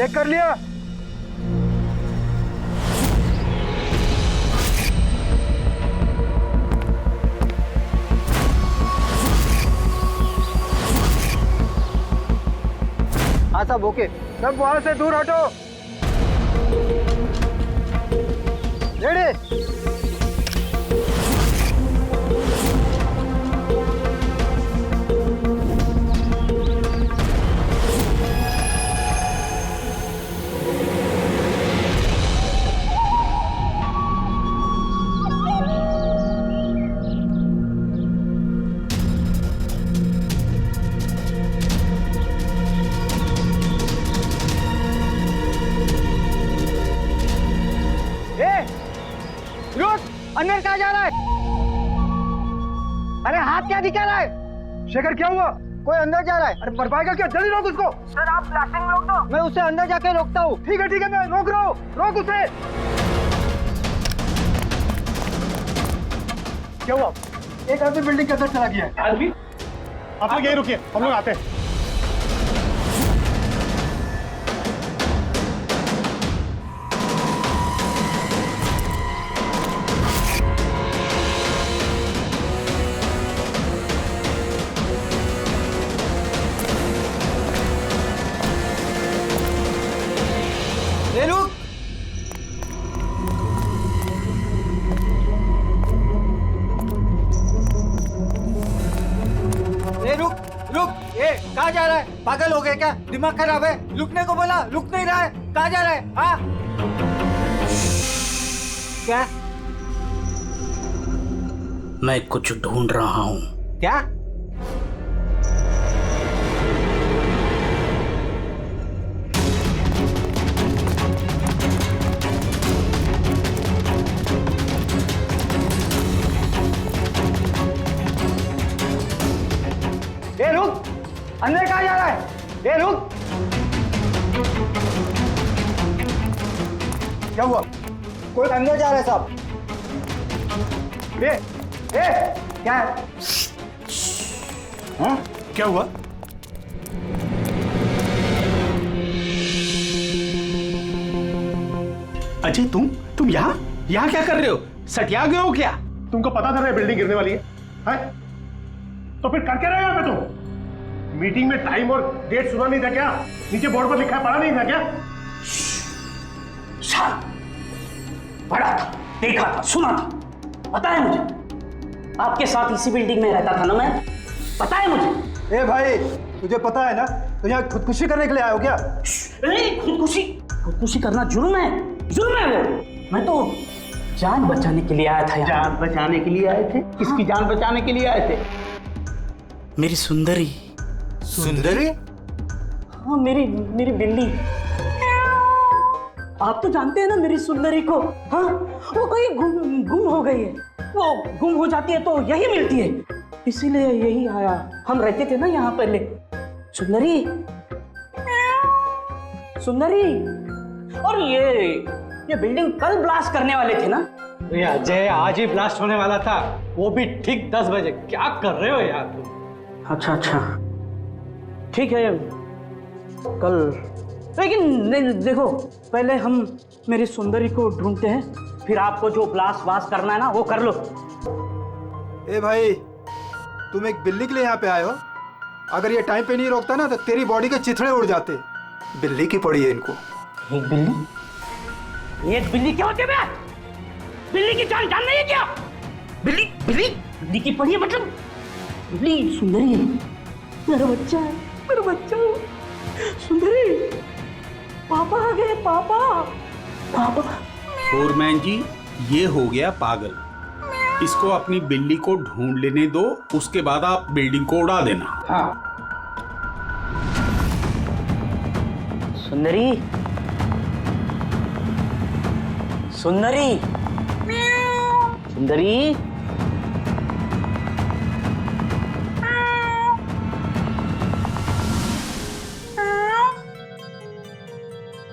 Check कर लिया? हाँ साहब ओके। सब वहां से दूर हटो। रेडी? अंदर कहाँ जा रहा है? अरे हाथ क्या दिखा रहा है? शेखर क्या हुआ? कोई अंदर जा रहा है। अरे मर पाएगा क्या? जल्दी रोक उसको। सर आप ब्लास्टिंग रोक दो। मैं उसे अंदर जाके रोकता हूँ। ठीक है मैं रोक रहा हूँ। रोक उसे। क्या हुआ? एक आदमी बिल्डिंग के अंदर चला गया है। आदमी? आप लोग यहीं रुकिए, हम लोग आते हैं। कहाँ जा रहा है? पागल हो गए क्या? दिमाग खराब है? रुकने को बोला, रुक नहीं रहा है। कहाँ जा रहा है? हाँ? क्या? मैं कुछ ढूंढ रहा हूँ। क्या? ए रुक! अंदर कहाँ जा रहा है? ए रुक! क्या हुआ? कोई अंदर जा रहा है साहब। ए क्या है? हाँ? क्या हुआ? अजय तुम यहाँ क्या कर रहे हो? सटिया गए हो क्या? तुमको पता था ना बिल्डिंग गिरने वाली है? तो फिर कर क्या रहे हो यहाँ पे तुम? मीटिंग में टाइम और डेट सुना नहीं था क्या? नीचे बोर्ड पर लिखा है, पढ़ा नहीं था क्या? पढ़ा था, देखा था, सुना था, पता है मुझे। आपके साथ इसी बिल्डिंग में रहता था ना मैं, पता है मुझे। ए भाई, तुझे पता है ना तो यहाँ खुदकुशी करने के लिए आए हो क्या? खुदकुशी करना जुर्म है वो। मैं तो जान बचाने के लिए आया था। जान बचाने के लिए आए थे? किसकी जान बचाने के लिए आए थे? मेरी सुंदरी। हाँ मेरी बिल्ली। आप तो जानते हैं ना मेरी सुंदरी को। हाँ वो कहीं गुम हो गई है। वो गुम हो जाती है तो यही मिलती है, इसीलिए यही आया। हम रहते थे ना यहाँ पहले। सुंदरी और ये बिल्डिंग कल ब्लास्ट करने वाले थे ना? अजय आज ही ब्लास्ट होने वाला था, वो भी ठीक 10 बजे। क्या कर रहे हो यार तुम? अच्छा ठीक है कल, लेकिन देखो पहले हम मेरी सुंदरी को ढूंढते हैं, फिर आपको जो ब्लास्ट वास्ट करना है ना वो कर लो। ए भाई, तुम एक बिल्ली के लिए यहाँ पे आए हो? अगर ये टाइम पे नहीं रोकता ना तो तेरी बॉडी के चिथड़े उड़ जाते। बिल्ली की पड़ी है इनको। एक बिल्ली क्या होती है? बिल्ली की जान नहीं है क्या? बिल्ली की पड़ी है मतलब? बिल्ली सुंदरी है, मेरा बच्चा है। सुंदरी, पापा आ गए। पापा। फोरमैन जी, ये हो गया पागल। इसको अपनी बिल्ली को ढूंढ लेने दो, उसके बाद आप बिल्डिंग को उड़ा देना। हाँ। सुंदरी।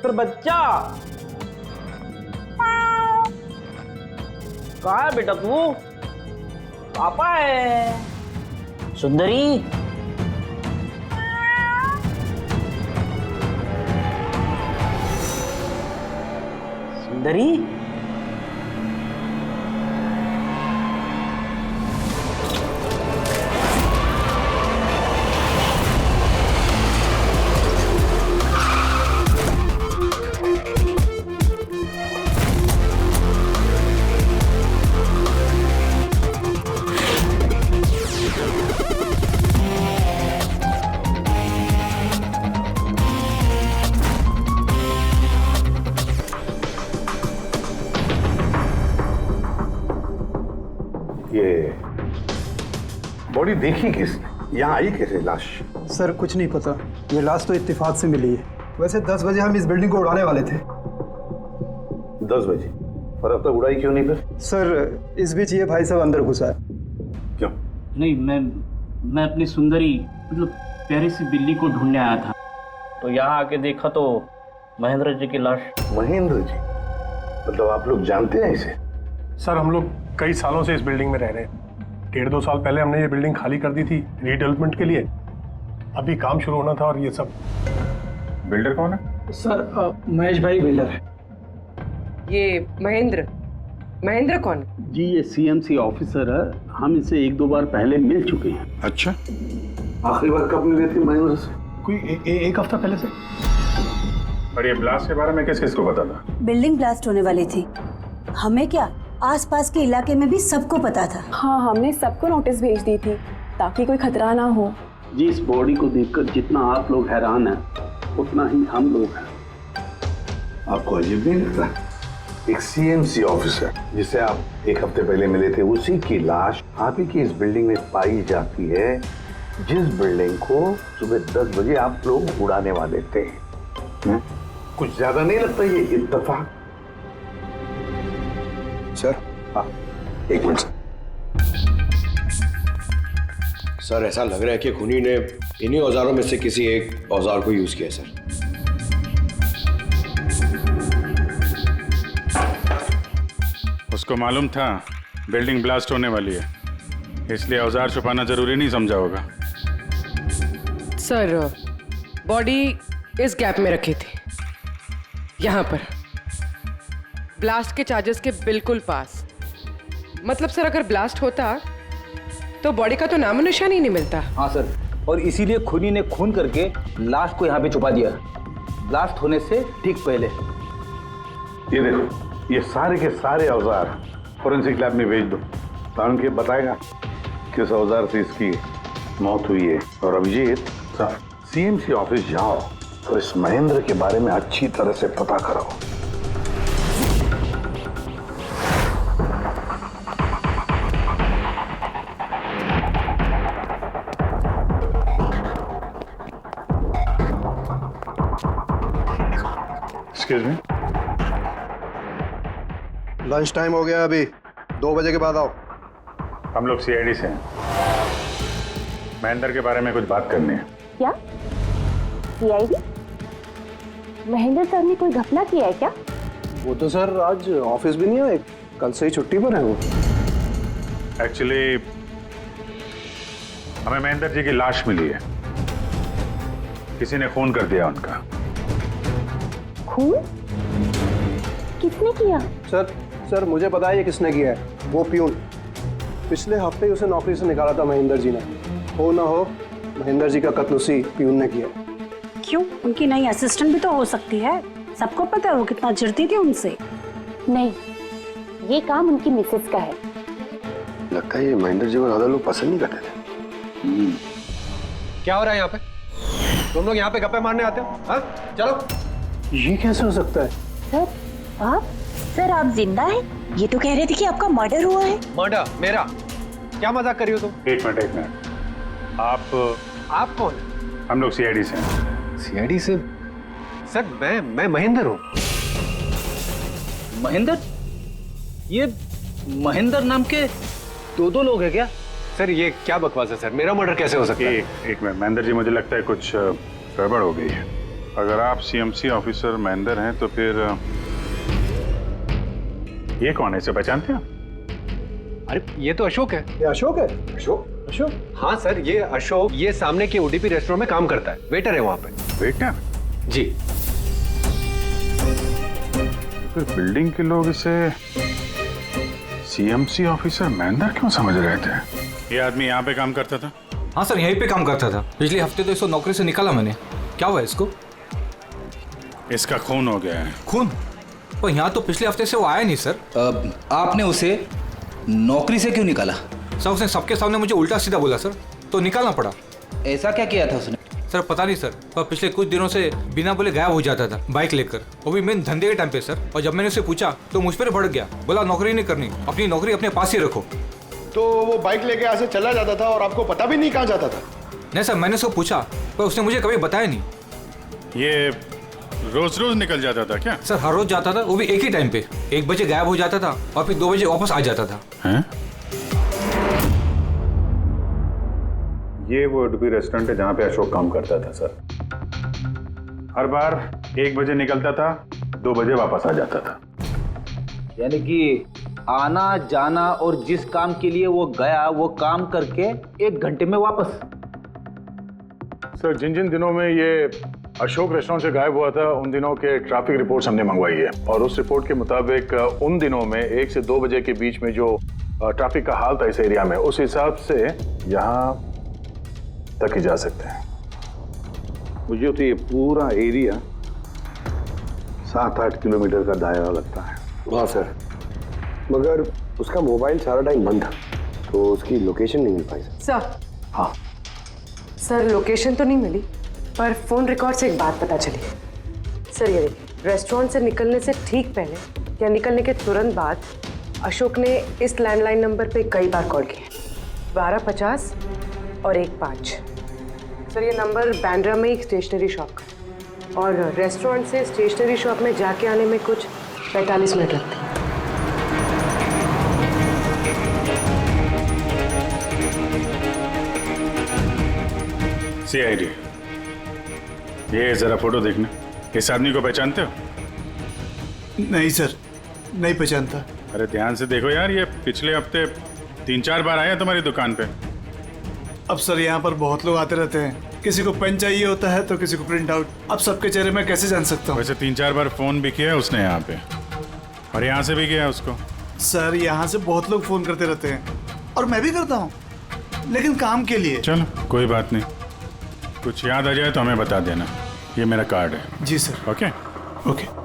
पर बच्चा कहाँ है बेटा तू? पापा है। सुंदरी। सुंदरी। ये बॉडी देखी किसने? यहाँ आई कैसे लाश? सर कुछ नहीं पता, ये लाश तो इत्तेफाक से मिली है। वैसे 10 बजे हम इस बिल्डिंग को उड़ाने वाले थे। 10 बजे? और अब तक उड़ाई क्यों नहीं फिर? सर इस बीच ये भाई साहब अंदर घुसा है। क्यों? नहीं, मैं अपनी सुंदरी मतलब प्यारी सी बिल्ली को ढूंढने आया था, तो यहाँ आके देखा तो महेंद्र जी की लाश। महेंद्र जी? मतलब आप लोग जानते हैं इसे? सर हम लोग कई सालों से इस बिल्डिंग में रह रहे हैं। 1.5-2 साल पहले हमने ये बिल्डिंग खाली कर दी थी रीडेवलपमेंट के लिए। अभी काम शुरू होना था और ये सब। बिल्डर कौन है? सर महेश भाई बिल्डर है। ये महेंद्र कौन है? जी ये सीएमसी ऑफिसर है, हम इसे 1-2 बार पहले मिल चुके हैं। अच्छा, आखिरी बार कब मिले थे महेंद्र से? कोई एक हफ्ता पहले से। और ये ब्लास्ट के बारे में किस किस को पता था? बिल्डिंग ब्लास्ट होने वाली थी, हमें क्या आसपास के इलाके में भी सबको पता था। हाँ, हमने सबको नोटिस भेज दी थी ताकि कोई खतरा ना हो। जी इस बॉडी को देखकर जितना आप लोग हैरान हैं उतना ही हम लोग हैं। आपको अजीब नहीं लगता? एक सीएमसी ऑफिसर जिसे आप 1 हफ्ते पहले मिले थे, उसी की लाश आप ही की इस बिल्डिंग में पाई जाती है, जिस बिल्डिंग को सुबह 10 बजे आप लोग उड़ाने वाले थे। कुछ ज्यादा नहीं लगता ये इत्तेफाक? सर हाँ, एक मिनट सर, ऐसा लग रहा है कि खूनी ने इन्हीं औजारों में से किसी एक औजार को यूज किया सर। उसको मालूम था बिल्डिंग ब्लास्ट होने वाली है, इसलिए औजार छुपाना जरूरी नहीं समझा होगा। सर बॉडी इस गैप में रखी थी, यहाँ पर ब्लास्ट के चार्जेस के बिल्कुल पास। मतलब सर अगर ब्लास्ट होता तो बॉडी का तो नामो निशान ही नहीं मिलता। हाँ सर, और इसीलिए खूनी ने खून करके लाश को यहाँ पे छुपा दिया, ब्लास्ट होने से ठीक पहले। ये देखो, ये सारे के सारे औजार फोरेंसिक लैब में भेज दो, कारण के बताएगा किस औजार से इसकी मौत हुई है। और अभिजीत, सीएमसी ऑफिस जाओ और इस महेंद्र के बारे में अच्छी तरह से पता करो। एक्सक्यूज मी, लंच टाइम हो गया, अभी 2 बजे के बाद आओ। हम लोग सीआईडी से हैं, महेंद्र के बारे में कुछ बात करनी है। क्या सीआईडी? महेंद्र सर ने कोई घपला किया है क्या? वो तो सर आज ऑफिस भी नहीं आए, कल से ही छुट्टी पर है वो। एक्चुअली हमें महेंद्र जी की लाश मिली है, किसी ने खून कर दिया उनका। खून? किसने किया? सर मुझे पता है ये किसने किया है, वो प्यून। पिछले हफ्ते ही उसे नौकरी से निकाला था महेंद्र जी ने। हो ना हो महेंद्र जी का कत्ल उसी प्यून ने किया। क्यों? उनकी नई असिस्टेंट भी तो हो सकती है, सबको पता है वो कितना चिढ़ती थी उनसे। नहीं, ये काम उनकी मिसेस का है। लगता है ये महेंद्र जी को ज्यादा लोग पसंद नहीं करते थे। क्या हो रहा है यहाँ पे? तुम लोग यहाँ पे गप्पे मारने आते हो? हाँ चलो। ये कैसे हो सकता है? सर आप? सर आप जिंदा हैं? ये तो कह रहे थे कि आपका मर्डर हुआ है। मर्डर? मेरा? क्या मजाक कर रही हो तुम? एक मिनट, आप कौन? हम लोग सीआईडी से हैं। सीआईडी से? सर मैं महेंद्र हूँ। महेंद्र? ये महेंद्र नाम के 2 लोग हैं क्या? सर ये क्या बकवास है सर, मेरा मर्डर कैसे हो सकता है? एक मिनट महेंद्र जी, मुझे लगता है कुछ गड़बड़ हो गई है। अगर आप सीएमसी ऑफिसर महेंद्र हैं तो फिर ये कौन है, इसे पहचानते हैं? अरे ये तो अशोक है। ये अशोक है? अशोक? हाँ सर, ये अशोक ये सामने के ओडीपी रेस्टोरेंट में काम करता है, वेटर है वहाँ पे। वेटर? जी। फिर बिल्डिंग के लोग इसे सीएमसी ऑफिसर महेंद्र क्यों समझ रहे थे? ये आदमी यहाँ पे काम करता था? हाँ सर, यहीं पे काम करता था। पिछले हफ्ते तो इसको नौकरी से निकाला मैंने। क्या हुआ इसको? इसका खून हो गया है। खून? पर यहाँ तो पिछले हफ्ते से वो आया नहीं सर। आपने उसे नौकरी से क्यों निकाला? सर उसने सबके सामने मुझे उल्टा सीधा बोला सर, तो निकालना पड़ा। ऐसा क्या किया था उसने? सर पता नहीं सर, पर पिछले कुछ दिनों से बिना बोले गायब हो जाता था बाइक लेकर, वो भी मेरे धंधे के टाइम पे सर। और जब मैंने उसे पूछा तो मुझ पर भड़क गया, बोला नौकरी नहीं करनी, अपनी नौकरी अपने पास ही रखो। तो वो बाइक लेके यहाँ से चला जाता था और आपको पता भी नहीं कहाँ जाता था? नहीं सर, मैंने उसको पूछा पर उसने मुझे कभी बताया नहीं। ये रोज रोज निकल जाता था क्या? सर हर रोज जाता था, वो भी एक ही टाइम पे। 1 बजे गायब हो जाता था और फिर 2 बजे वापस आ जाता था। हैं? ये वो उडुपी रेस्टोरेंट है जहाँ पे अशोक काम करता था सर। हर बार 1 बजे निकलता था, 2 बजे वापस आ जाता था। यानी कि आना जाना और जिस काम के लिए वो गया वो काम करके 1 घंटे में वापस। सर जिन जिन दिनों में ये अशोक रेस्टोरेंट से गायब हुआ था उन दिनों के ट्रैफिक रिपोर्ट्स हमने मंगवाई है और उस रिपोर्ट के मुताबिक उन दिनों में 1 से 2 बजे के बीच में जो ट्रैफिक का हाल था इस एरिया में, उस हिसाब से यहाँ तक ही जा सकते हैं। मुझे तो ये पूरा एरिया 7-8 किलोमीटर का दायरा लगता है। हाँ सर, मगर उसका मोबाइल सारा टाइम बंद था तो उसकी लोकेशन नहीं मिल पाई सर। हाँ सर लोकेशन तो नहीं मिली पर फोन रिकॉर्ड से एक बात पता चली। सर ये देखिए, रेस्टोरेंट से निकलने से ठीक पहले या निकलने के तुरंत बाद अशोक ने इस लैंडलाइन नंबर पे कई बार कॉल किया, 1250 और 15। सर ये नंबर बांद्रा में एक स्टेशनरी शॉप का है और रेस्टोरेंट से स्टेशनरी शॉप में जाके आने में कुछ 45 मिनट लगते हैं। CID, ये जरा फोटो देखना। इस आदमी को पहचानते हो? नहीं सर, नहीं पहचानता। अरे ध्यान से देखो यार, ये पिछले हफ्ते 3-4 बार आया तुम्हारी दुकान पे। अब सर यहाँ पर बहुत लोग आते रहते हैं, किसी को पेन चाहिए होता है तो किसी को प्रिंट आउट। अब सबके चेहरे में कैसे जान सकता हूँ? वैसे 3-4 बार फोन भी किया उसने यहाँ पे और यहाँ से भी किया उसको। सर यहाँ से बहुत लोग फोन करते रहते हैं और मैं भी करता हूँ, लेकिन काम के लिए। चलो कोई बात नहीं, कुछ याद आ जाए तो हमें बता देना। ये मेरा कार्ड है। जी सर। Okay okay.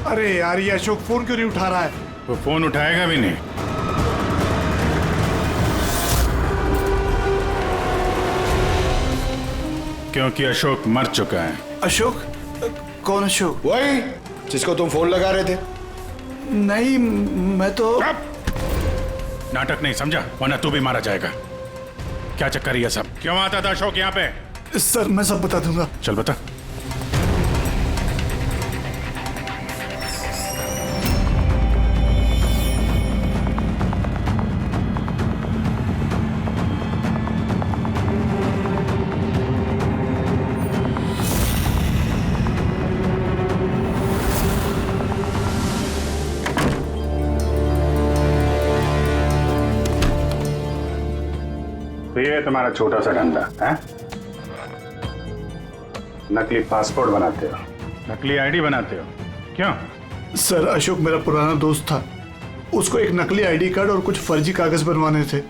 अरे यार, ये अशोक फोन क्यों नहीं उठा रहा है? वो फोन उठाएगा भी नहीं। क्योंकि अशोक मर चुका है। अशोक? कौन अशोक? वही जिसको तुम फोन लगा रहे थे। नहीं, मैं तो नाटक नहीं समझा, वरना तू भी मारा जाएगा। क्या चक्कर है ये सब? क्यों आता था अशोक यहाँ पे? सर मैं सब बता दूंगा। चल बता। तो ये तुम्हारा छोटा सा धंधा है? नकली पासपोर्ट बनाते हो, नकली आईडी बनाते हो, क्यों? सर अशोक मेरा पुराना दोस्त था, उसको एक नकली आईडी कार्ड और कुछ फर्जी कागज बनवाने थे।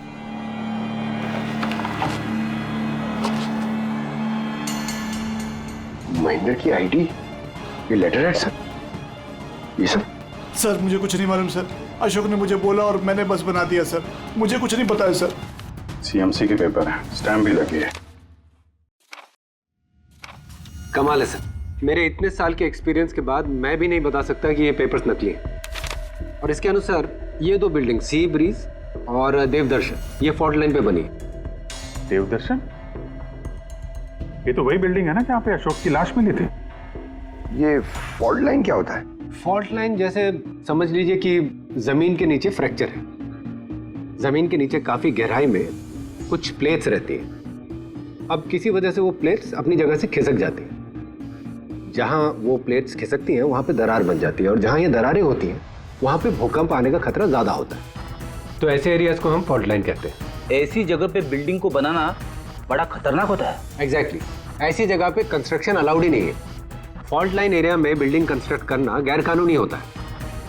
महेंद्र की आईडी, ये लेटर है सर, ये सब? सर मुझे कुछ नहीं मालूम सर, अशोक ने मुझे बोला और मैंने बस बना दिया सर, मुझे कुछ नहीं पता है सर। CMC के पेपर है, स्टैम्प भी लगी है। कमाल है सर, मेरे इतने साल के एक्सपीरियंस के बाद मैं भी नहीं बता सकता कि ये पेपर्स नकली हैं। और इसके अनुसार ये 2 बिल्डिंग सी ब्रीज और देवदर्शन, ये फॉल्ट लाइन पे बनी है। देवदर्शन? ये तो वही बिल्डिंग है ना जहाँ पे अशोक की लाश मिली थी। ये फॉल्ट लाइन क्या होता है? फॉल्ट लाइन जैसे समझ लीजिए कि जमीन के नीचे फ्रैक्चर है, जमीन के नीचे काफी गहराई में कुछ प्लेट्स रहती हैं। अब किसी वजह से वो प्लेट्स अपनी जगह से खिसक जाती हैं, जहाँ वो प्लेट्स खिसकती हैं वहाँ पे दरार बन जाती है, और जहाँ ये दरारें होती हैं वहाँ पे भूकंप आने का खतरा ज़्यादा होता है। तो ऐसे एरियाज को हम फॉल्ट लाइन कहते हैं। ऐसी जगह पे बिल्डिंग को बनाना बड़ा खतरनाक होता है। एग्जैक्टली, ऐसी जगह पे कंस्ट्रक्शन अलाउड ही नहीं है। फॉल्ट लाइन एरिया में बिल्डिंग कंस्ट्रक्ट करना गैर कानूनी होता है।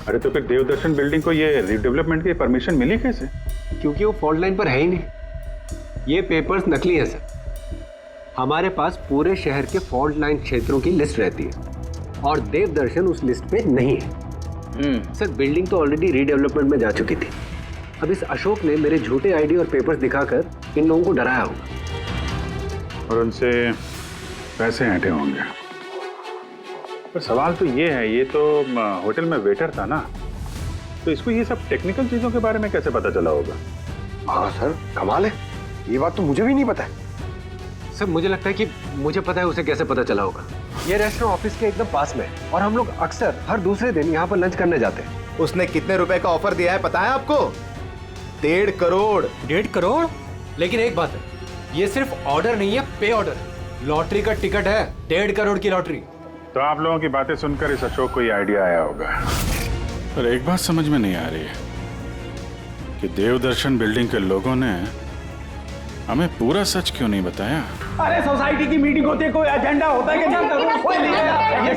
अरे तो फिर देवदर्शन बिल्डिंग को ये रीडेवलपमेंट की परमिशन मिली कैसे? क्योंकि वो फॉल्ट लाइन पर है ही नहीं। ये पेपर्स नकली हैं सर। हमारे पास पूरे शहर के फॉल्ट लाइन क्षेत्रों की लिस्ट रहती है और देवदर्शन उस लिस्ट पे नहीं है। सर बिल्डिंग तो ऑलरेडी रीडेवलपमेंट में जा चुकी थी। अब इस अशोक ने मेरे झूठे आईडी और पेपर्स दिखाकर इन लोगों को डराया होगा और उनसे पैसे ऐंठे होंगे। पर सवाल तो ये है, ये तो होटल में वेटर था ना, तो इसको ये सब टेक्निकल चीजों के बारे में कैसे पता चला होगा? हाँ सर, कमाल है, ये बात तो मुझे भी नहीं पता है। सर मुझे लगता है कि मुझे पता है उसे कैसे पता चला होगा। ये रेस्टोरेंट ऑफिस के एकदम पास में है और हम लोग अक्सर हर दूसरे दिन यहाँ पर लंच करने जाते हैं। उसने कितने रुपए का ऑफर दिया है पता है आपको? 1.5 करोड़। 1.5 करोड़? लेकिन एक बात है, ये सिर्फ ऑर्डर नहीं है, पे ऑर्डर। लॉटरी का टिकट है, 1.5 करोड़ की लॉटरी। तो आप लोगों की बातें सुनकर इस अशोक को ये आइडिया आया होगा। पर एक बात समझ में नहीं आ रही है कि देवदर्शन बिल्डिंग के लोगों ने हमें पूरा सच क्यों नहीं बताया? अरे सोसाइटी की मीटिंग होती है, कोई एजेंडा होता है कि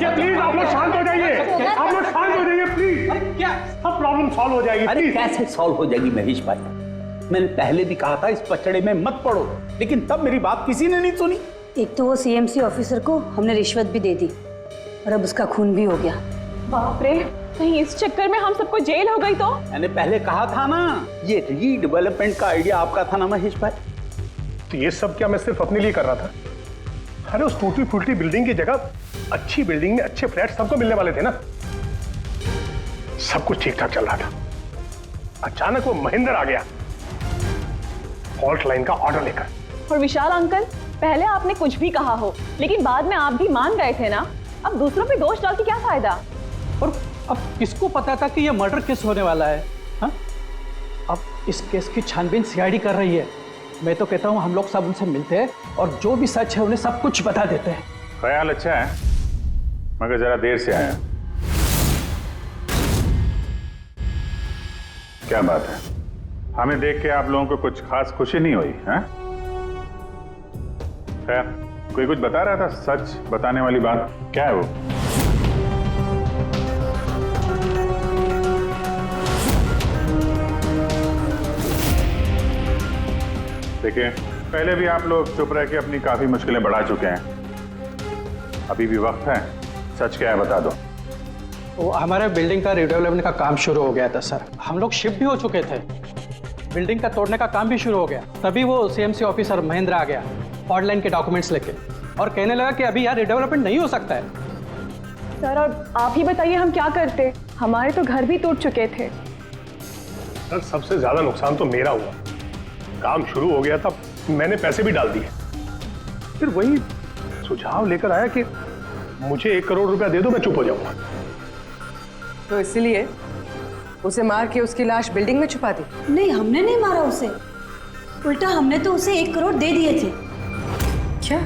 प्लीज आप लोग शांत हो जाइए, आप लोग शांत हो जाइए प्लीज। क्या सब प्रॉब्लम सॉल्व हो जाएगी? अरे कैसे सॉल्व हो जाएगी महेश भाई? मैंने पहले भी कहा था इस पचड़े में मत पड़ो, लेकिन तब मेरी बात किसी ने नहीं सुनी। एक तो वो सीएमसी ऑफिसर को हमने रिश्वत भी दे दी और अब उसका खून भी हो गया। बाप रे, कहीं इस चक्कर में हम सबको जेल हो गई तो? मैंने पहले कहा था ना, ये रीडेवलपमेंट का आइडिया आपका था ना महेश भाई? तो ये सब क्या मैं सिर्फ अपने लिए कर रहा था? अरे उस टूटी फूटी बिल्डिंग की जगह अच्छी बिल्डिंग में अच्छे फ्लैट सबको मिलने वाले थे ना। सब कुछ ठीक ठाक चल रहा था, अचानक वो महेंद्र आ गया फॉल्ट लाइन का ऑर्डर लेकर। और विशाल अंकल, पहले आपने कुछ भी कहा हो, लेकिन बाद में आप भी मान गए थे ना। अब दूसरों पे दोष डाल के क्या फायदा? और अब किसको पता था कि ये मर्डर केस होने वाला है? हाँ? अब इस केस की छानबीन सीआईडी कर रही है। मैं तो कहता हूँ हम लोग सब उनसे मिलते हैं और जो भी सच है उन्हें सब कुछ बता देते हैं। ख्याल अच्छा है, मगर जरा देर से आया। क्या बात है, हमें देख के आप लोगों को कुछ खास खुशी नहीं हुई? हैं? खैर, कोई कुछ बता रहा था, सच बताने वाली बात क्या है वो? देखिए, पहले भी आप लोग चुप रह के अपनी काफी मुश्किलें बढ़ा चुके हैं। अभी भी वक्त है, सच क्या है बता दो। वो हमारे बिल्डिंग का रिडेवलपमेंट का काम शुरू हो गया था सर। हम लोग शिफ्ट भी हो चुके थे, बिल्डिंग का तोड़ने का काम भी शुरू हो गया। तभी वो सीएमसी ऑफिसर महेंद्र आ गया फॉल्ट लाइन के डॉक्यूमेंट्स लेके और कहने लगा कि अभी यार रिडेवलपमेंट नहीं हो सकता है। सर अब आप ही बताइए हम क्या करते? हमारे तो घर भी टूट चुके थे। सर सबसे ज्यादा नुकसान तो मेरा हुआ। काम शुरू हो गया था, मैंने पैसे भी डाल दिए, फिर वही सुझाव लेकर आया कि मुझे 1 करोड़ रुपया दे दो, मैं चुप हो जाऊंगा। तो इसलिए उसे मार के उसकी लाश बिल्डिंग में छुपा दी? नहीं, हमने नहीं मारा उसे, उल्टा हमने तो उसे 1 करोड़ दे दिए थे। क्या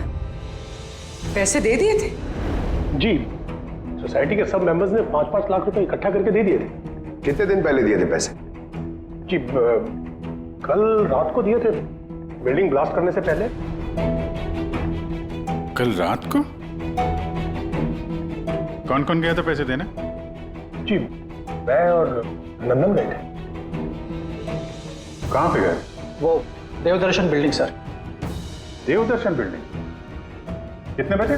पैसे दे दिए थे? जी, सोसाइटी के सब मेंबर्स ने 5-5 लाख रुपए इकट्ठा करके दे दिए थे। कितने दिन पहले दिए थे पैसे? जी कल रात को दिए थे, बिल्डिंग ब्लास्ट करने से पहले। कल रात को? कौन कौन गया था पैसे देने? जी मैं और नंदन गए थे। कहाँ पे गए? वो देवदर्शन बिल्डिंग सर। देवदर्शन बिल्डिंग? कितने बजे?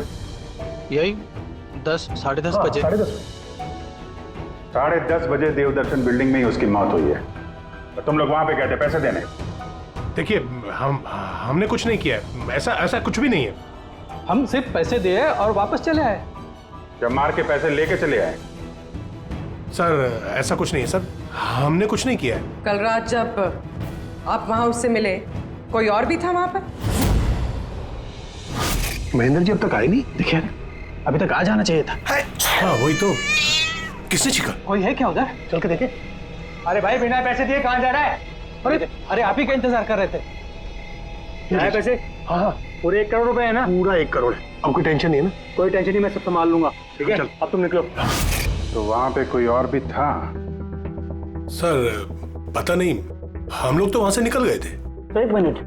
यही 10, 10:30 बजे। 10:30 बजे देवदर्शन बिल्डिंग में ही उसकी मौत हुई है। तो तुम लोग वहां पे गए थे पैसे देने? देखिए हमने कुछ नहीं किया, ऐसा कुछ भी नहीं है। हम सिर्फ पैसे दिए और वापस चले आए। जब मार के पैसे लेके चले आए? सर ऐसा कुछ नहीं है सर, हमने कुछ नहीं किया है। कल रात जब आप वहां उससे मिले, कोई और भी था वहां पर? महेंद्र जी अब तक आए नहीं। देखिए अभी तक आ जाना चाहिए था। हाँ वही तो, किसने छिका? कोई है क्या उधर? चल के देखे। अरे भाई बिना पैसे दिए कहाँ जा रहा है? अरे आप ही का इंतजार कर रहे थे। पैसे? हाँ हाँ पूरे 1 करोड़ रुपए है ना? पूरा 1 करोड़ है। अब कोई टेंशन नहीं है ना? कोई टेंशन नहीं, मैं सब संभाल लूंगा। ठीक है, चल। अब तुम निकलो। तो वहां पे कोई और भी था? सर पता नहीं, हम लोग तो वहां से निकल गए थे। तो 1 मिनट,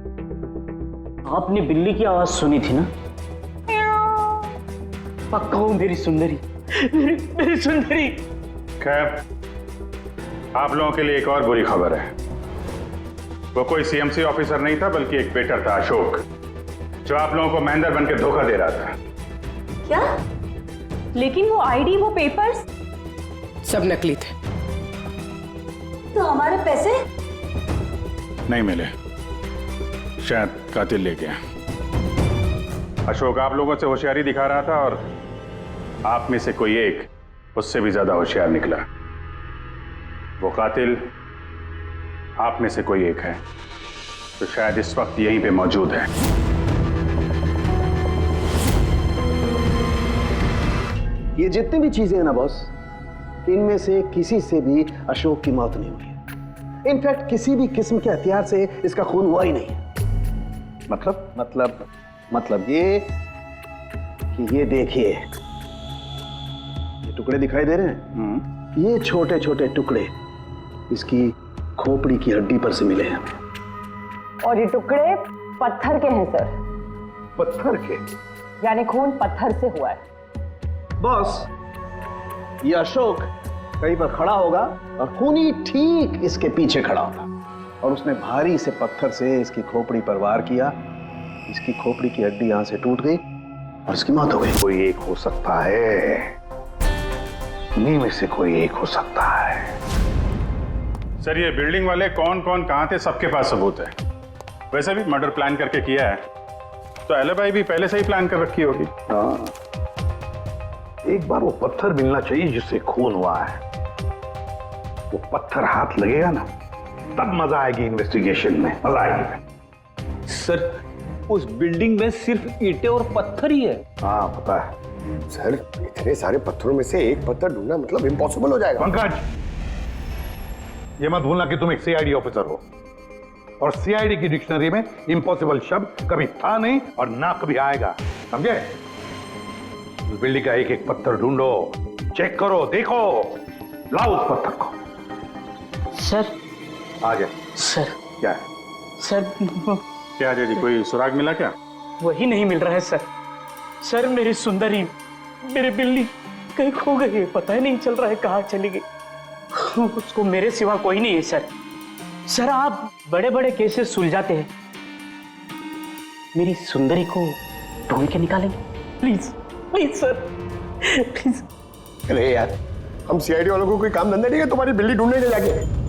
आपने बिल्ली की आवाज सुनी थी ना? पक्का वो मेरी सुंदरी, मेरी सुंदरी। खैर, आप लोगों के लिए एक और बुरी खबर है। वो कोई सीएमसी ऑफिसर नहीं था, बल्कि एक वेटर था, अशोक, जो आप लोगों को महेंद्र बन के धोखा दे रहा था। क्या? लेकिन वो आईडी, वो पेपर्स सब नकली थे। तो हमारे पैसे? नहीं मिले, शायद कातिल ले गया। अशोक आप लोगों से होशियारी दिखा रहा था और आप में से कोई एक उससे भी ज्यादा होशियार निकला। वो कातिल आप में से कोई एक है, तो शायद इस वक्त यहीं पे मौजूद है। ये जितनी भी चीजें हैं ना बॉस, इनमें से किसी से भी अशोक की मौत नहीं हुई है। इनफैक्ट किसी भी किस्म के हथियार से इसका खून हुआ ही नहीं है। मतलब ये कि ये देखिए, ये टुकड़े दिखाई दे रहे हैं? ये छोटे छोटे टुकड़े इसकी खोपड़ी की हड्डी पर से मिले हैं। और ये टुकड़े पत्थर के हैं सर। पत्थर के? यानी खून पत्थर से हुआ है। बॉस, ये अशोक कहीं पर खड़ा होगा और खूनी ठीक इसके पीछे खड़ा होगा, और उसने भारी से पत्थर से इसकी खोपड़ी पर वार किया। इसकी खोपड़ी की हड्डी यहां से टूट गई और इसकी मौत हो गई। कोई एक हो सकता है, इन्हीं में से कोई एक हो सकता है। सर ये बिल्डिंग वाले कौन कौन कहां थे, सबके पास सबूत है। वैसे भी मर्डर प्लान करके किया है, तो एलिबाई भी पहले से ही प्लान कर रखी होगी। हाँ, एक बार वो पत्थर मिलना चाहिए जिससे खून हुआ है। वो पत्थर हाथ लगेगा ना, तब मजा आएगी इन्वेस्टिगेशन में, मजा आएगी। सर उस बिल्डिंग में सिर्फ ईंटें और पत्थर ही है। हाँ पता है सर, इतने सारे पत्थरों में से एक पत्थर ढूंढना मतलब इम्पॉसिबल हो जाएगा। पंकज, ये मत भूलना कि तुम एक सीआईडी ऑफिसर हो, और सीआईडी की डिक्शनरी में इम्पॉसिबल शब्द कभी था नहीं और ना कभी आएगा, समझे? उस बिल्डिंग का एक एक पत्थर ढूंढो, चेक करो, देखो, लाओ उस पत्थर को। सर आ गया। सर क्या है? सर क्या जी, कोई सुराग मिला क्या? वही नहीं मिल रहा है सर। सर मेरी सुंदरी, मेरी बिल्ली कहीं खो गई है, पता ही नहीं चल रहा है कहाँ चली गई। उसको मेरे सिवा कोई नहीं है सर। सर आप बड़े बड़े केसेस सुलझाते हैं, मेरी सुंदरी को ढूंढ के निकालेंगे प्लीज, प्लीज सर, प्लीज। अरे यार, हम सीआईडी वालों को कोई काम धंधा नहीं है तुम्हारी बिल्ली ढूंढने के जाके?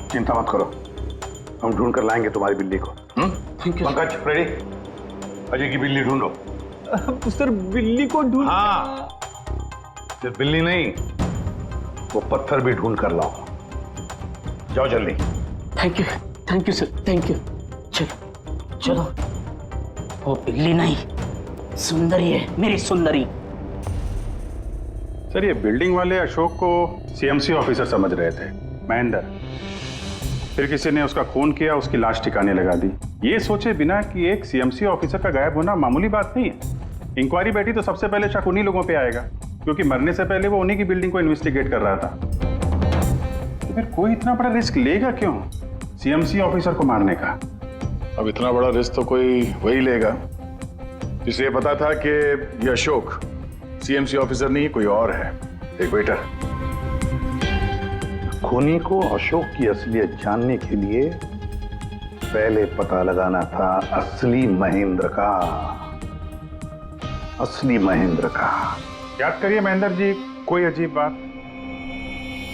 चिंता मत करो, हम ढूंढ कर लाएंगे तुम्हारी बिल्ली को। पंकज रेडी? अजय की बिल्ली ढूंढो। सर बिल्ली को ढूंढ? हाँ, सिर्फ बिल्ली नहीं, वो पत्थर भी ढूंढ कर लाओ। जाओ जल्दी। Thank you sir, thank you. चलो चलो, वो बिल्ली नहीं सुंदरी है, मेरी सुंदरी। सर ये बिल्डिंग वाले अशोक को सीएमसी ऑफिसर समझ रहे थे, महेंद्र। फिर किसी ने उसका खून किया, उसकी लाश ठिकाने लगा दी, ये सोचे बिना कि एक सीएमसी ऑफिसर का गायब होना मामूली बात नहीं है। इंक्वायरी बैठी तो सबसे पहले शक उन्हीं लोगों पे आएगा, क्योंकि मरने से पहले वो उन्हीं की बिल्डिंग को इन्वेस्टिगेट कर रहा था। तो फिर कोई इतना बड़ा रिस्क लेगा क्यों सीएमसी ऑफिसर को मारने का? अब इतना बड़ा रिस्क तो कोई वही लेगा जिसे पता था कि ये अशोक सीएमसी ऑफिसर नहीं, कोई और है, एक वेटर। खूनी को अशोक की असलियत जानने के लिए पहले पता लगाना था असली महेंद्र का, असली महेंद्र का। याद करिए महेंद्र जी, कोई अजीब बात,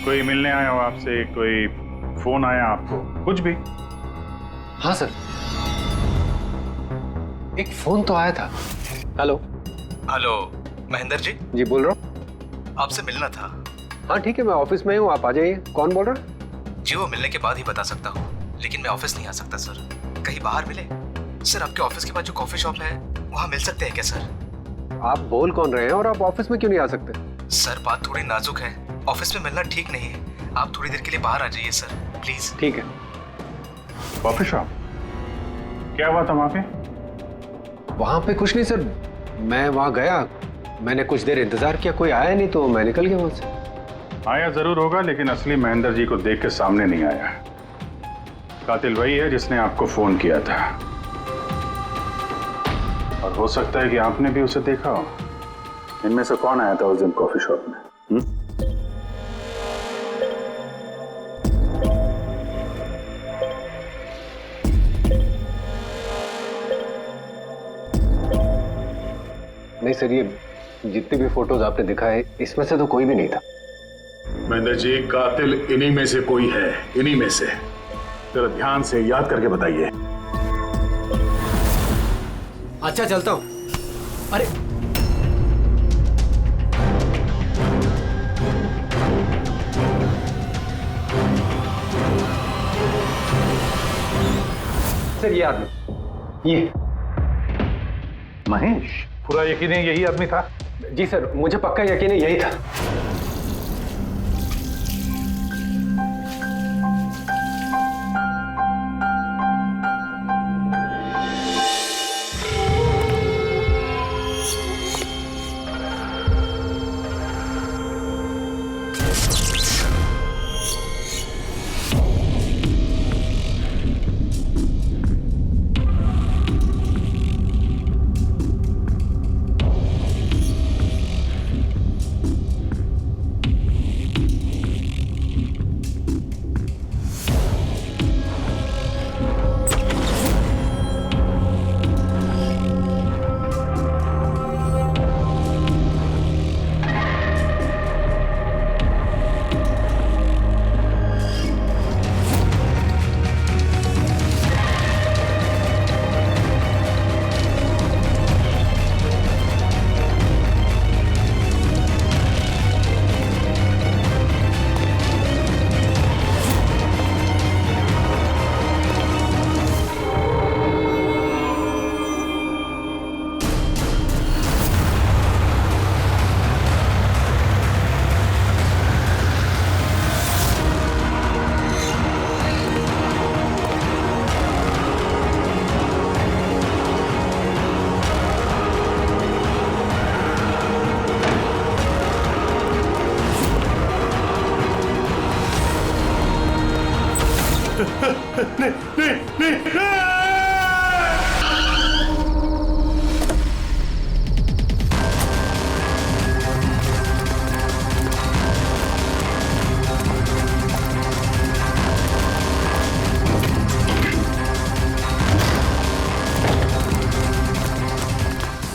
कोई मिलने आया हो आपसे, कोई फोन आया आपको, कुछ भी? हाँ सर, एक फोन तो आया था। Hello hello Mahendra ji? जी बोल रहा हूँ। आपसे मिलना था। हाँ ठीक है, मैं ऑफिस में हूँ, आप आ जाइए। कौन बोल रहा? जी वो मिलने के बाद ही बता सकता हूँ, लेकिन मैं ऑफिस नहीं आ सकता सर। कहीं बाहर मिले सर? आपके ऑफिस के पास जो कॉफी शॉप है वहाँ मिल सकते हैं क्या सर? आप बोल कौन रहे हैं और आप ऑफिस में क्यों नहीं आ सकते? सर बात थोड़ी नाजुक है, ऑफिस में मिलना ठीक नहीं है। आप थोड़ी देर के लिए बाहर आ जाइए सर, प्लीज। ठीक है। Coffee shop? क्या हुआ था वहां पे? वहां पे कुछ नहीं सर, मैं वहां गया, मैंने कुछ देर इंतजार किया, कोई आया नहीं तो मैं निकल गया वहां से। आया जरूर होगा, लेकिन असली महेंद्र जी को देख के सामने नहीं आया। कातिल वही है जिसने आपको फोन किया था, और हो सकता है कि आपने भी उसे देखा हो। इनमें से कौन आया था उस दिन कॉफी शॉप में? नहीं सर, ये जितने भी फोटोज आपने दिखाए इसमें से तो कोई भी नहीं था। महेंद्र जी, कातिल इन्हीं में से कोई है, इन्हीं में से। जरा ध्यान से याद करके बताइए। अच्छा चलता हूं। अरे सर, ये आदमी, ये महेश, पूरा यकीन है यही आदमी था? जी सर, मुझे पक्का यकीन है यही था।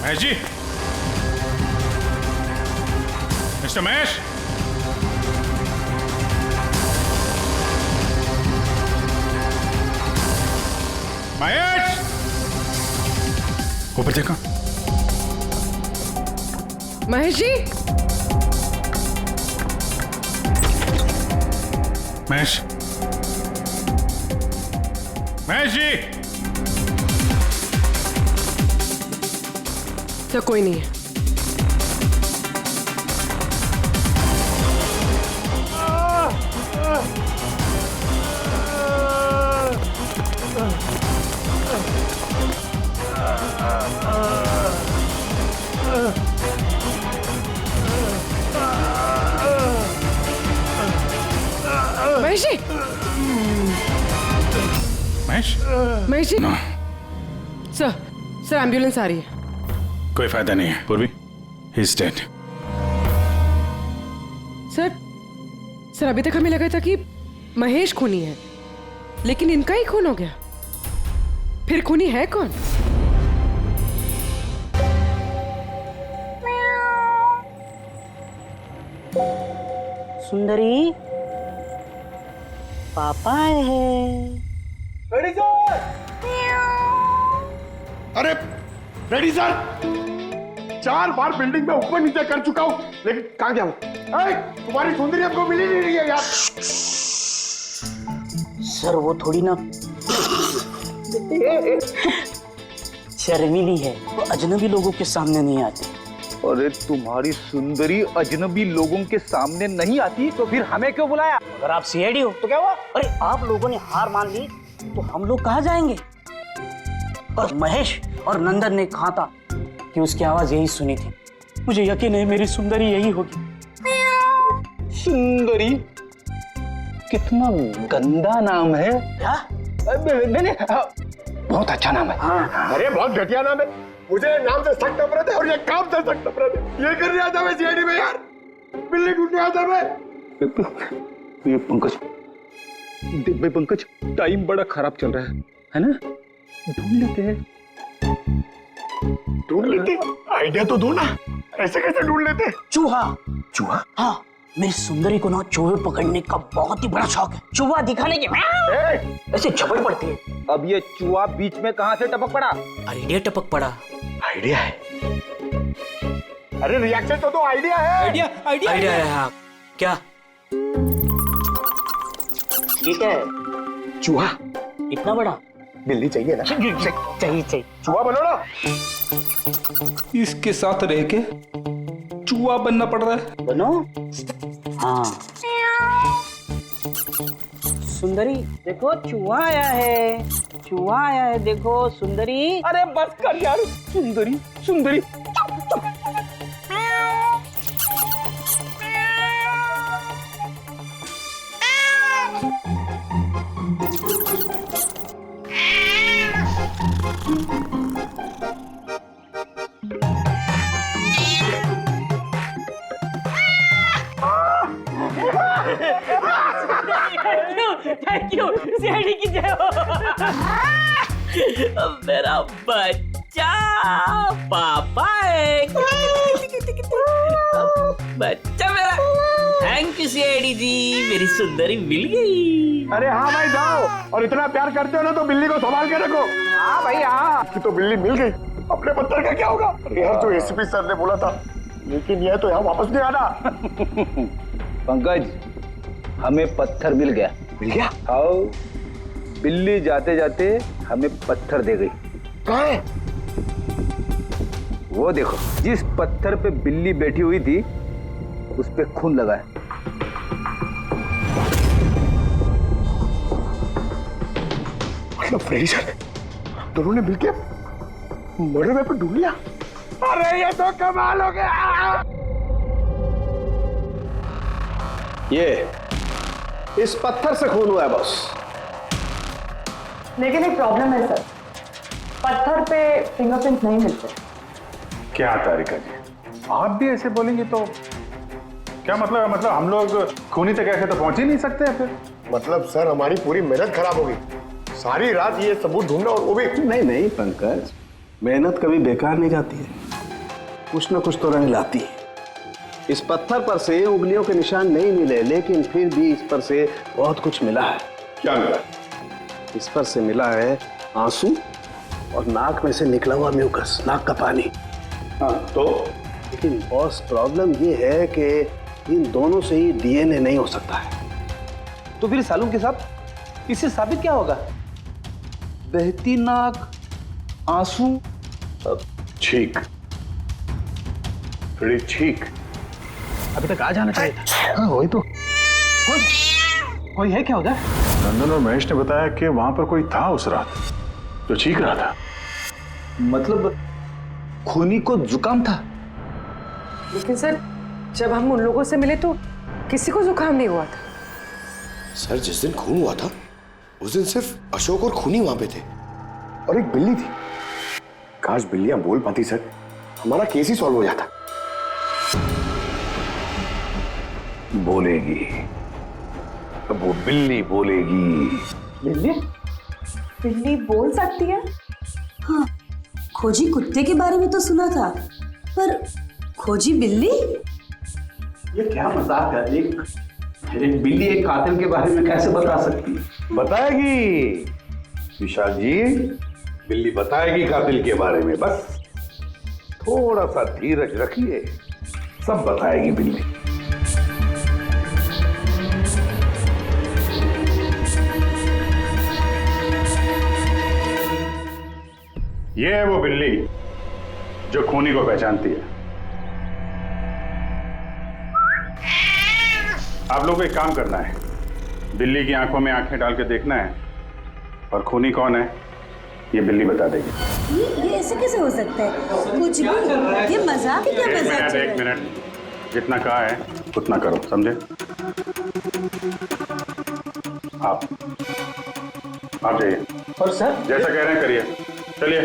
महेश जी, मिस्टर महेश, महेश, ऊपर देखो। महेश जी, महेश, महेश जी। तो कोई नहीं है। Mahesh ji, Mahesh, Mahesh ji, no, sir ambulance आ रही है। कोई फायदा नहीं है पूर्वी, ही इज डेड। सर अभी तक हमें लगा था कि महेश खूनी है, लेकिन इनका ही खून हो गया। फिर खूनी है कौन? सुंदरी, पापा आए हैं। Ready sir. अरे रेडी सर, 4 बार बिल्डिंग में ऊपर नीचे कर चुका हूँ, लेकिन कहाँ गया हूँ? तुम्हारी सुंदरी हमको मिली नहीं रही है यार। सर वो थोड़ी ना शर्मीली है, वो अजनबी लोगों के सामने नहीं आती। अरे तुम्हारी सुंदरी अजनबी लोगों के सामने नहीं आती तो फिर हमें क्यों बुलाया? अगर आप सीआईडी हो तो क्या हुआ? अरे आप लोगों ने हार मान ली तो हम लोग कहाँ जाएंगे? और महेश और नंदन ने कहा था कि उसकी आवाज यही सुनी थी। मुझे यकीन है मेरी सुंदरी यही होगी। सुंदरी? कितना गंदा नाम है। क्या? नहीं, बहुत अच्छा नाम है। अरे बहुत घटिया नाम है। मुझे नाम से सख्त नफरत है और ये काम से सख्त नफरत है। ये कर रहा था मैं सीआईडी में यार, बिल्ली ढूंढने आया था मैं। ये पंकज, देख भाई पंकज, टाइम बड़ा खराब चल रहा है ना? ढूंढ लेते। आइडिया तो दो ना, ऐसे कैसे ढूंढ लेते? चूहा। चूहा? हाँ, मेरी सुंदरी को ना चूहे पकड़ने का बहुत ही बड़ा शौक है। चूहा दिखाने के ऐसे झपट पड़ती है। अब ये चूहा बीच में कहाँ से टपक पड़ा? आइडिया टपक पड़ा। आइडिया है? अरे रिएक्शन तो दो, आइडिया है। आइडिया है। हाँ, क्या ये क्या है? चूहा। इतना बड़ा? बिल्ली चाहिए ना? चाहिए। चूहा बनो ना। इसके साथ रह के चूहा बनना पड़ रहा है। बनो। हाँ। सुंदरी देखो, चूहा आया है। चूहा आया है, देखो सुंदरी। अरे बस कर यार। सुंदरी सुंदरी। थैंक यू सीआईडी की जय हो। मेरा बच्चा पापा है। बच्चा मेरा। थैंक यू सीआईडी जी, मेरी सुंदरी मिल गई। अरे हाँ भाई जाओ, और इतना प्यार करते हो ना तो बिल्ली को संभाल के रखो। हाँ भाई हाँ। तो बिल्ली मिल गई, अपने पत्थर का क्या होगा? अरे यार जो एसपी सर ने बोला था, लेकिन यह तो यहाँ वापस नहीं आना। पंकज, हमें पत्थर मिल गया। मिल गया? आओ, बिल्ली जाते जाते हमें पत्थर दे गई। कहाँ है? वो देखो, जिस पत्थर पे बिल्ली बैठी हुई थी उस पे खून लगा है। मतलब फ्रेडी सर दोनों ने मिलके मर्डर वेपन ढूंढ लिया। अरे ये तो कमाल हो गया। ये इस पत्थर से खून हुआ है बॉस। लेकिन एक प्रॉब्लम है सर, पत्थर पे फिंगरप्रिंट नहीं मिलते। क्या तारिका जी, आप भी ऐसे बोलेंगे तो क्या मतलब? मतलब हम लोग खूनी तक ऐसे तो पहुंच ही नहीं सकते फिर? मतलब सर हमारी पूरी मेहनत खराब हो गई। सारी रात ये सबूत ढूंढना, और वो भी। नहीं पंकज, मेहनत कभी बेकार नहीं जाती है, कुछ ना कुछ तो रंग लाती है। इस पत्थर पर से उंगलियों के निशान नहीं मिले, लेकिन फिर भी इस पर से बहुत कुछ मिला है। क्या मिला? इस पर से मिला है आंसू और नाक में से निकला हुआ म्यूकस, नाक का पानी। हाँ तो? लेकिन बॉस प्रॉब्लम ये है कि इन दोनों से ही डीएनए नहीं हो सकता है। तो फिर सालू के साथ इससे साबित क्या होगा? बहती नाक, आंसू, छींक, थोड़ी छींक। अभी तक आ जाना चाहिए था। हाँ वही तो। कोई है क्या उधर? नंदन और महेश ने बताया कि वहां पर कोई था उस रात जो चीख रहा था। मतलब खूनी को जुकाम था? लेकिन सर, जब हम उन लोगों से मिले तो किसी को जुकाम नहीं हुआ था। सर जिस दिन खून हुआ था उस दिन सिर्फ अशोक और खूनी वहां पे थे, और एक बिल्ली थी। काश बिल्लियां बोल पाती सर, हमारा केस ही सॉल्व हो जाता। बोलेगी, अब वो बिल्ली बोलेगी। बिल्ली? बिल्ली बोल सकती है? हाँ, खोजी कुत्ते के बारे में तो सुना था, पर खोजी बिल्ली? ये क्या मजाक है? एक बिल्ली एक कातिल के बारे में कैसे बता सकती है? बताएगी विशाल जी, बिल्ली बताएगी कातिल के बारे में। बस थोड़ा सा धीरज रखिए, सब बताएगी बिल्ली। ये है वो बिल्ली जो खूनी को पहचानती है। आप लोगों को एक काम करना है, बिल्ली की आंखों में आंखें डाल के देखना है और खूनी कौन है ये बिल्ली बता देगी। ये ऐसे कैसे हो सकता है? कुछ भी, ये मजाक है क्या? मजाक चल रहा है? एक मिनट, जितना कहा है उतना करो, समझे? आप जाइए। और सर जैसा कह रहे हैं करिए, चलिए।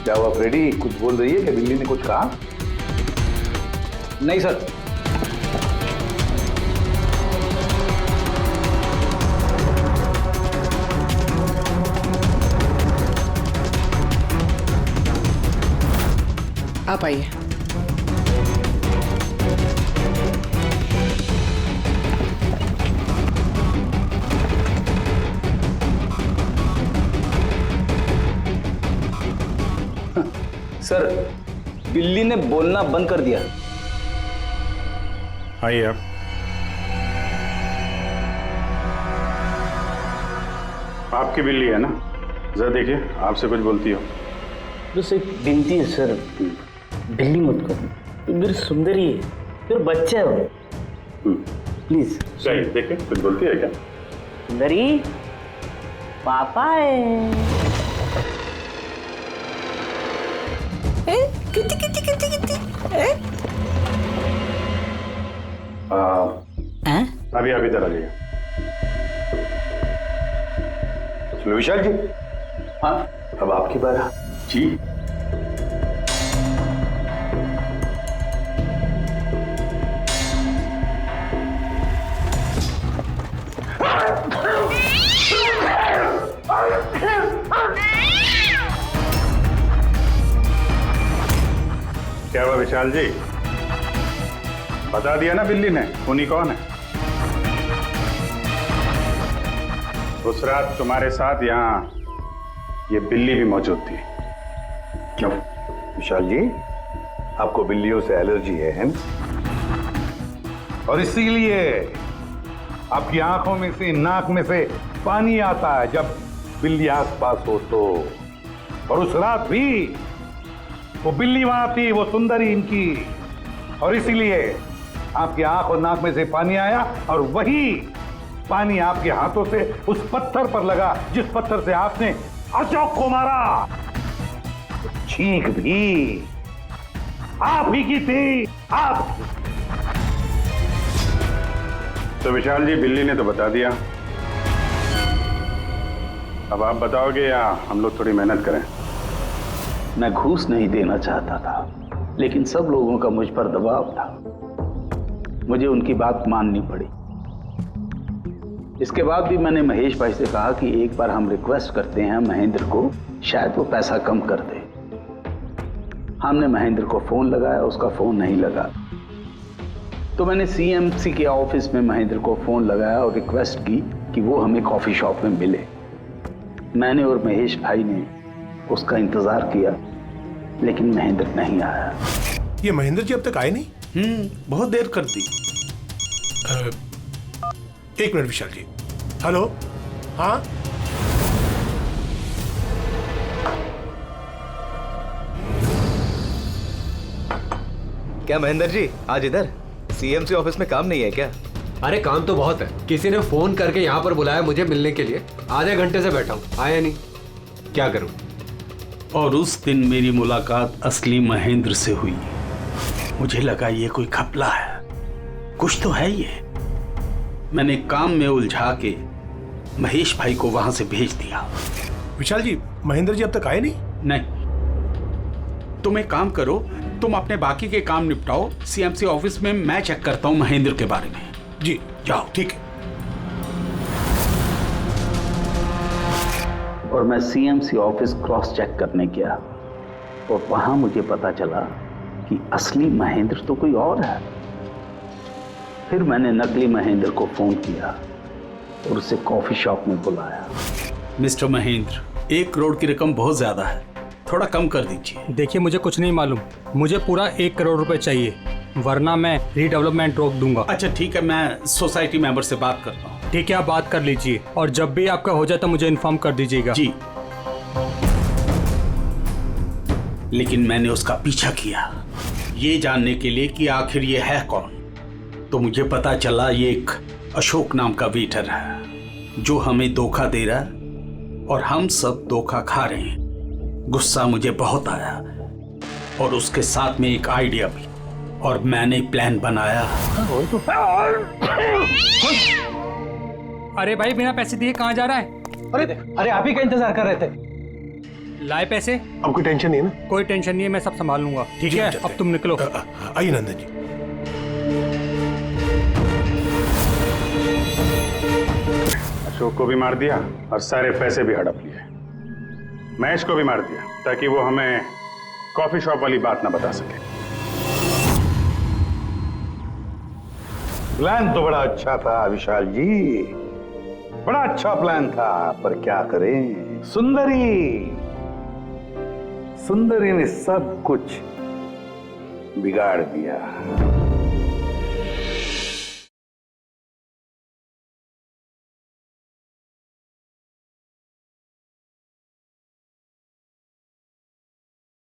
क्या हुआ फ्रेडी, कुछ बोल रही है कि बिल्ली ने कुछ कहा? नहीं सर। आप आइए। सर बिल्ली ने बोलना बंद कर दिया। आइए आप। आपकी बिल्ली है ना? जरा देखिए, आपसे कुछ बोलती हो। बस एक विनती है सर, बिल्ली मत करो, मेरी सुंदरी है, फिर बच्चा है वो, प्लीज। सही, देखिए कुछ बोलती है क्या? सुंदरी पापा है। कितनी कितनी कितनी कितनी अभी अभी इधर आ जाइए। विशाल जी। हाँ, अब आपकी बात। जी। क्या हुआ विशाल जी? बता दिया ना बिल्ली ने खूनी कौन है? उस रात तुम्हारे साथ यहाँ ये बिल्ली भी मौजूद थी। क्यों विशाल जी, आपको बिल्लियों से एलर्जी है ना? और इसीलिए आपकी आंखों में से, नाक में से पानी आता है जब बिल्ली आसपास हो तो। और उस रात भी वो बिल्ली वहां थी, वो सुंदरी इनकी, और इसीलिए आपकी आंख और नाक में से पानी आया, और वही पानी आपके हाथों से उस पत्थर पर लगा जिस पत्थर से आपने अशोक को मारा। चीख भी आप ही की थी, आप। तो विशाल जी, बिल्ली ने तो बता दिया, अब आप बताओगे या हम लोग थोड़ी मेहनत करें? मैं घूस नहीं देना चाहता था, लेकिन सब लोगों का मुझ पर दबाव था, मुझे उनकी बात माननी पड़ी। इसके बाद भी मैंने महेश भाई से कहा कि एक बार हम रिक्वेस्ट करते हैं महेंद्र को, शायद वो पैसा कम कर दे। हमने महेंद्र को फोन लगाया, उसका फोन नहीं लगा, तो मैंने सीएमसी के ऑफिस में महेंद्र को फोन लगाया और रिक्वेस्ट की कि वो हमें कॉफी शॉप में मिले। मैंने और महेश भाई ने उसका इंतजार किया, लेकिन महेंद्र नहीं आया। ये महेंद्र जी अब तक आए नहीं? बहुत देर कर दी। एक मिनट विशाल जी। हेलो, हाँ क्या महेंद्र जी आज इधर? सीएमसी ऑफिस में काम नहीं है क्या? अरे काम तो बहुत है, किसी ने फोन करके यहाँ पर बुलाया मुझे मिलने के लिए, आधे घंटे से बैठा हूँ, आया नहीं, क्या करूँ? और उस दिन मेरी मुलाकात असली महेंद्र से हुई। मुझे लगा ये कोई घपला है, कुछ तो है ये। मैंने काम में उलझा के महेश भाई को वहां से भेज दिया। विशाल जी, महेंद्र जी अब तक आए नहीं? नहीं, तुम एक काम करो, तुम अपने बाकी के काम निपटाओ, सीएमसी ऑफिस में मैं चेक करता हूँ महेंद्र के बारे में। जी जाओ, ठीक है। और मैं सीएमसी ऑफिस क्रॉस चेक करने गया और वहां मुझे पता चला कि असली महेंद्र तो कोई और है। फिर मैंने नकली महेंद्र को फोन किया और उसे कॉफी शॉप में बुलाया। मिस्टर महेंद्र, 1 करोड़ की रकम बहुत ज्यादा है, थोड़ा कम कर दीजिए। देखिए, मुझे कुछ नहीं मालूम, मुझे पूरा 1 करोड़ रुपए चाहिए, वरना मैं रीडेवलपमेंट रोक दूंगा। अच्छा ठीक है, मैं सोसाइटी मेंबर से बात करता हूँ। ठीक है, आप बात कर लीजिए और जब भी आपका हो जाए तो मुझे इन्फॉर्म कर दीजिएगा। जी लेकिन मैंने उसका पीछा किया ये जानने के लिए कि आखिर ये है कौन। तो मुझे पता चला ये एक अशोक नाम का वेटर है जो हमें धोखा दे रहा है और हम सब धोखा खा रहे हैं। गुस्सा मुझे बहुत आया और उसके साथ में एक आइडिया भी, और मैंने प्लान बनाया। अरे भाई बिना पैसे दिए कहाँ जा रहा है? अरे आप ही का इंतजार कर रहे थे। लाए पैसे? अब कोई टेंशन नहीं है ना? कोई टेंशन नहीं है, मैं सब संभाल लूंगा। ठीक है, अब तुम निकलो। आइए नंदन जी। अशोक को भी मार दिया और सारे पैसे भी हड़प लिए। महेश को भी मार दिया ताकि वो हमें कॉफी शॉप वाली बात ना बता सके। प्लान तो बड़ा अच्छा था विशाल जी, बड़ा अच्छा प्लान था, पर क्या करें, सुंदरी ने सब कुछ बिगाड़ दिया।